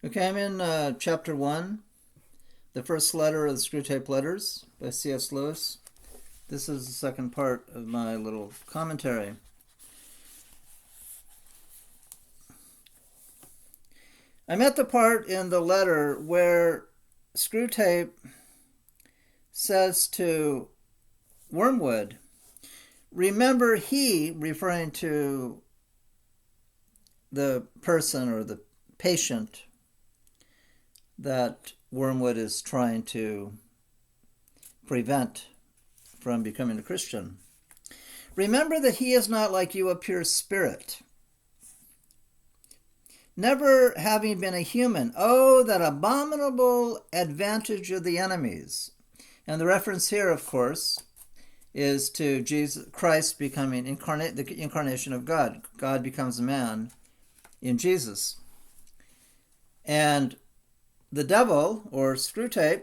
Okay, I'm in chapter 1, the first letter of the Screwtape Letters by C.S. Lewis. This is the second part of my little commentary. I'm at the part in the letter where Screwtape says to Wormwood, remember he, referring to the person or the patient that Wormwood is trying to prevent from becoming a Christian. Remember that he is not like you, a pure spirit, never having been a human. Oh, that abominable advantage of the enemies. And the reference here, of course, is to Jesus Christ becoming the incarnation of God. God becomes a man in Jesus. And the devil, or Screwtape,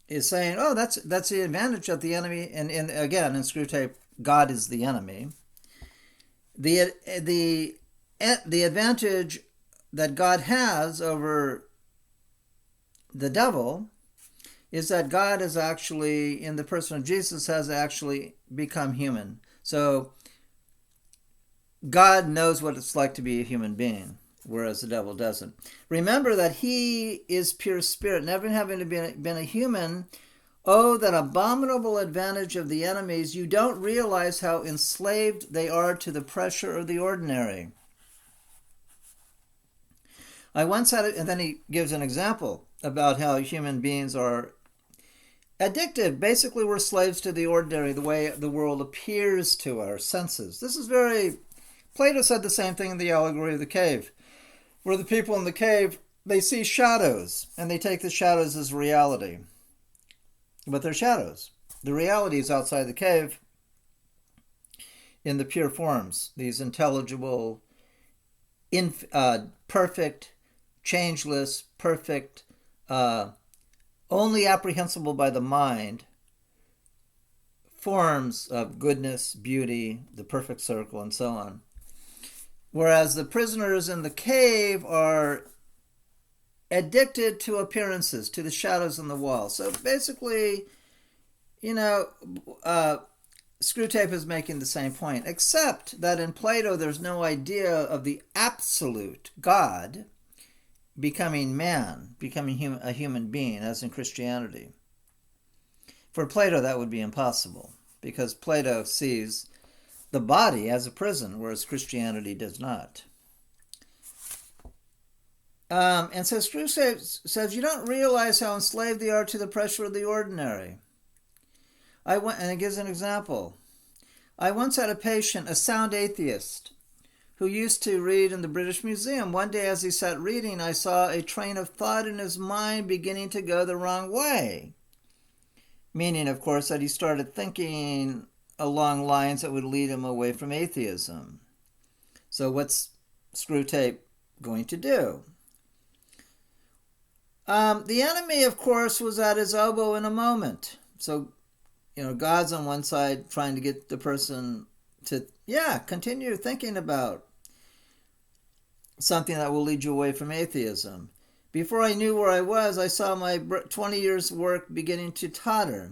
is saying, oh, that's the advantage of the enemy. And again, in Screwtape, God is the enemy. The advantage that God has over the devil is that God is actually, in the person of Jesus, has actually become human. So God knows what it's like to be a human being, whereas the devil doesn't. Remember that he is pure spirit, never having been a human. Oh, that abominable advantage of the enemies. You don't realize how enslaved they are to the pressure of the ordinary. I once had it, and then he gives an example about how human beings are addicted. Basically, we're slaves to the ordinary, the way the world appears to our senses. This is very... Plato said the same thing in the allegory of the cave, where the people in the cave, they see shadows, and they take the shadows as reality. But they're shadows. The reality is outside the cave in the pure forms, these intelligible, perfect, changeless, perfect, only apprehensible by the mind forms of goodness, beauty, the perfect circle, and so on. Whereas the prisoners in the cave are addicted to appearances, to the shadows on the wall. So basically, Screwtape is making the same point, except that in Plato there's no idea of the absolute God becoming man, becoming a human being, as in Christianity. For Plato, that would be impossible, because Plato sees the body as a prison, whereas Christianity does not. And so Screwtape says, you don't realize how enslaved they are to the pressure of the ordinary. And it gives an example. I once had a patient, a sound atheist, who used to read in the British Museum. One day as he sat reading, I saw a train of thought in his mind beginning to go the wrong way. Meaning, of course, that he started thinking along lines that would lead him away from atheism. So what's Screwtape going to do? The enemy, of course, was at his elbow in a moment. So, God's on one side trying to get the person to, continue thinking about something that will lead you away from atheism. Before I knew where I was, I saw my 20 years' work beginning to totter.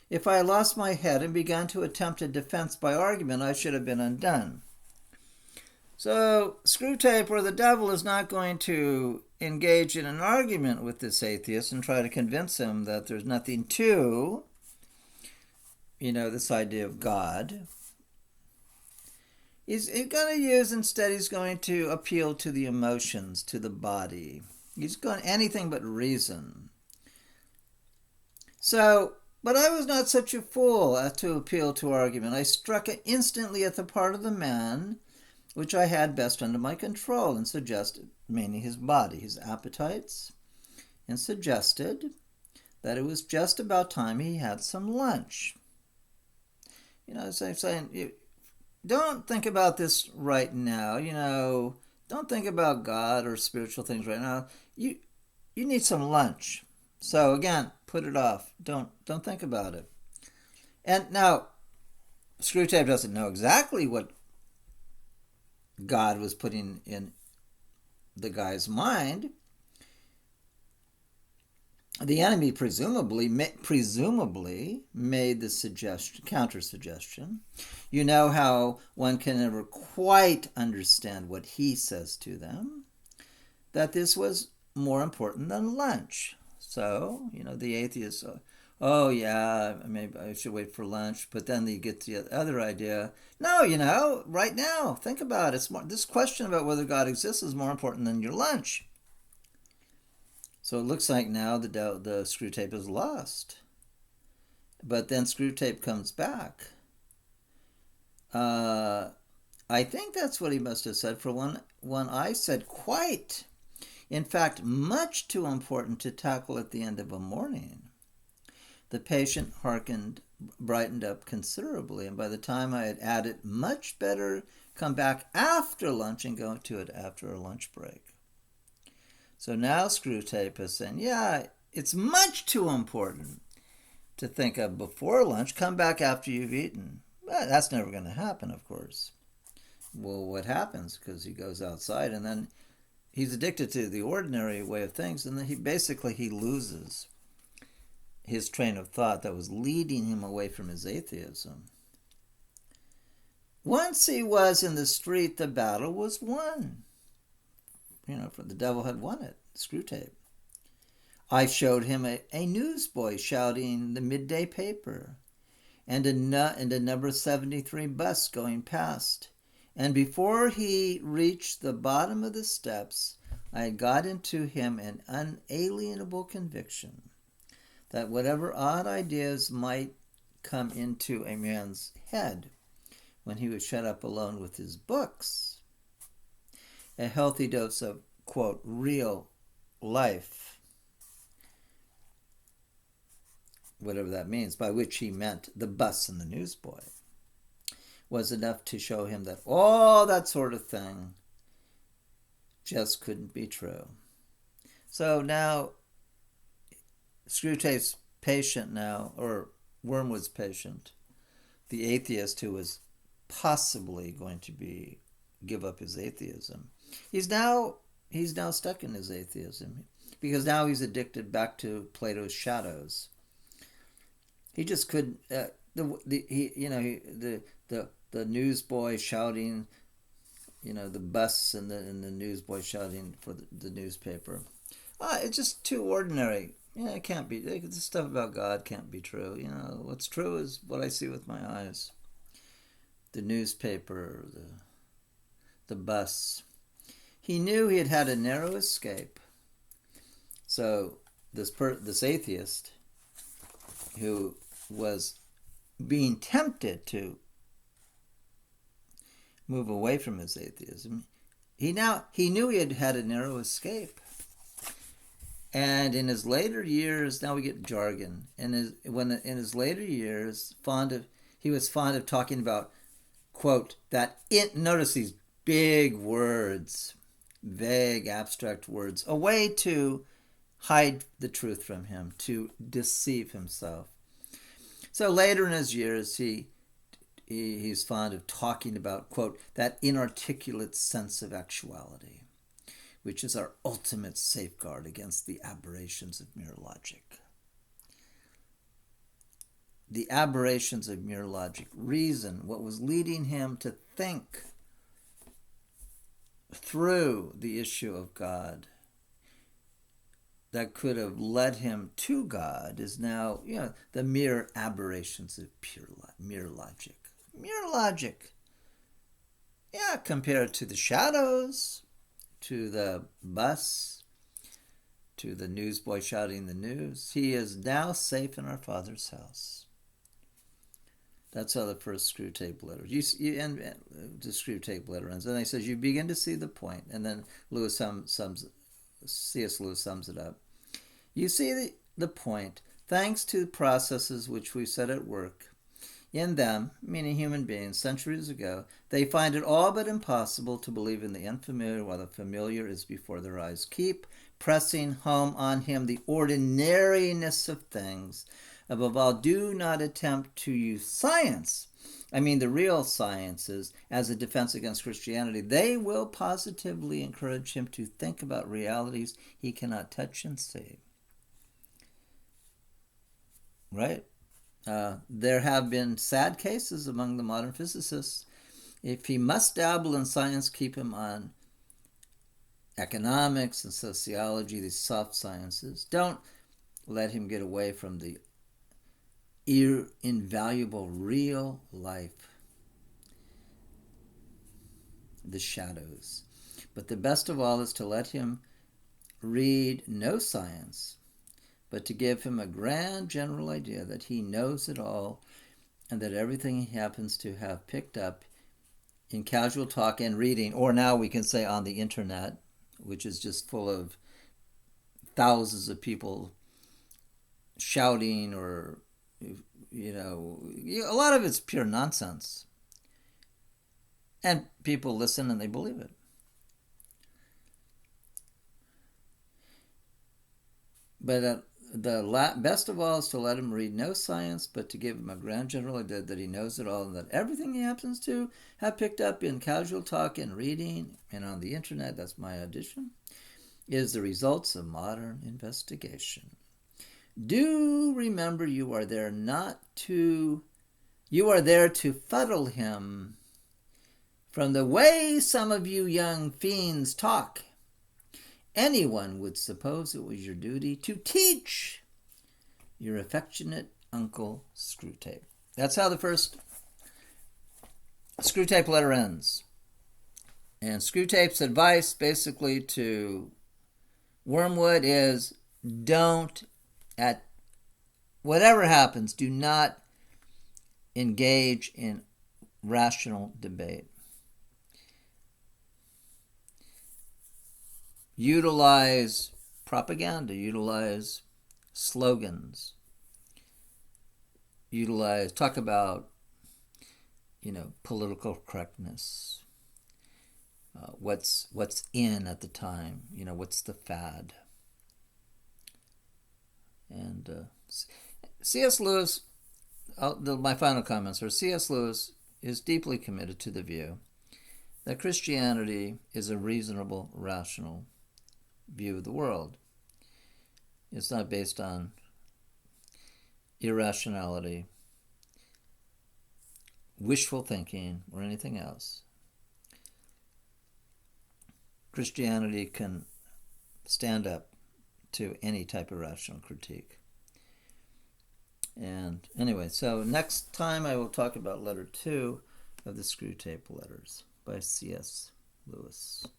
If I had lost my head and begun to attempt a defense by argument, I should have been undone. So, Screwtape, or the devil, is not going to engage in an argument with this atheist and try to convince him that there's nothing to, this idea of God. He's going to use, instead, he's going to appeal to the emotions, to the body. He's going anything but reason. So, but I was not such a fool as to appeal to argument. I struck instantly at the part of the man which I had best under my control, and suggested, meaning his body, his appetites, and suggested that it was just about time he had some lunch. So I'm saying, don't think about this right now. Don't think about God or spiritual things right now. You need some lunch. So again, put it off. Don't think about it. And now, Screwtape doesn't know exactly what God was putting in the guy's mind, the enemy presumably made the counter suggestion. You know how one can never quite understand what he says to them, that this was more important than lunch. So, the atheists, oh yeah, maybe I should wait for lunch, but then they get the other idea. No, right now, think about it. This question about whether God exists is more important than your lunch. So it looks like now the Screwtape is lost. But then Screwtape comes back. I think that's what he must have said. For one, I said quite. In fact, much too important to tackle at the end of a morning. The patient brightened up considerably, and by the time I had added much better come back after lunch and go to it after a lunch break. So now Screwtape is saying, yeah, it's much too important to think of before lunch. Come back after you've eaten. Well, that's never going to happen, of course. Well, what happens? Because he goes outside and then he's addicted to the ordinary way of things, and then he loses his train of thought that was leading him away from his atheism. Once he was in the street, the battle was won. For the devil had won it, Screwtape. I showed him a newsboy shouting the midday paper, and a number 73 bus going past. And before he reached the bottom of the steps, I had got into him an unalienable conviction that whatever odd ideas might come into a man's head when he was shut up alone with his books, a healthy dose of, quote, real life, whatever that means, by which he meant the bus and the newsboy, was enough to show him that all that sort of thing just couldn't be true. So now Screwtape's patient now, or Wormwood's patient, the atheist who was possibly going to give up his atheism, he's now stuck in his atheism because now he's addicted back to Plato's shadows. He just couldn't. The newsboy shouting, the bus and the newsboy shouting for the newspaper. It's just too ordinary. It can't be. This stuff about God can't be true. What's true is what I see with my eyes. The newspaper, the bus. He knew he had had a narrow escape. So this atheist, who was being tempted to move away from his atheism, he knew he had had a narrow escape. And in his later years, now we get jargon. In his later years, he was fond of talking about, quote, notice these big words, vague, abstract words, a way to hide the truth from him, to deceive himself. So later in his years, he's fond of talking about, quote, that inarticulate sense of actuality, which is our ultimate safeguard against the aberrations of mere logic. The aberrations of mere logic, reason, what was leading him to think through the issue of God that could have led him to God, is now, the mere aberrations of mere logic. Mere logic. Yeah, compared to the shadows, to the bus, to the newsboy shouting the news. He is now safe in our Father's house. That's how the first Screwtape letter. The Screwtape letter ends, and he says, "You begin to see the point." And then C.S. Lewis sums it up. You see the point, thanks to processes which we set at work. In them, meaning human beings, centuries ago, they find it all but impossible to believe in the unfamiliar while the familiar is before their eyes. Keep pressing home on him the ordinariness of things. Above all, do not attempt to use science I mean, the real sciences, as a defense against Christianity, they will positively encourage him to think about realities he cannot touch and see. Right? There have been sad cases among the modern physicists. If he must dabble in science, keep him on economics and sociology, these soft sciences. Don't let him get away from the invaluable real life, the shadows. But the best of all is to let him read no science, but to give him a grand general idea that he knows it all and that everything he happens to have picked up in casual talk and reading, or now we can say on the internet, which is just full of thousands of people shouting, or a lot of it's pure nonsense. And people listen and they believe it. But the best of all is to let him read no science, but to give him a grand general idea that he knows it all and that everything he happens to have picked up in casual talk and reading and on the internet, that's my addition, is the results of modern investigation. Do remember you are there to fuddle him from the way some of you young fiends talk. Anyone would suppose it was your duty to teach your affectionate Uncle Screwtape. That's how the first Screwtape letter ends. And Screwtape's advice basically to Wormwood is at whatever happens, do not engage in rational debate. Utilize propaganda, utilize slogans, talk about, political correctness, what's in at the time, what's the fad. And C.S. Lewis, my final comments are, C.S. Lewis is deeply committed to the view that Christianity is a reasonable, rational view of the world. It's not based on irrationality, wishful thinking, or anything else. Christianity can stand up to any type of rational critique. And anyway, so next time I will talk about letter 2 of the Screwtape letters by C.S.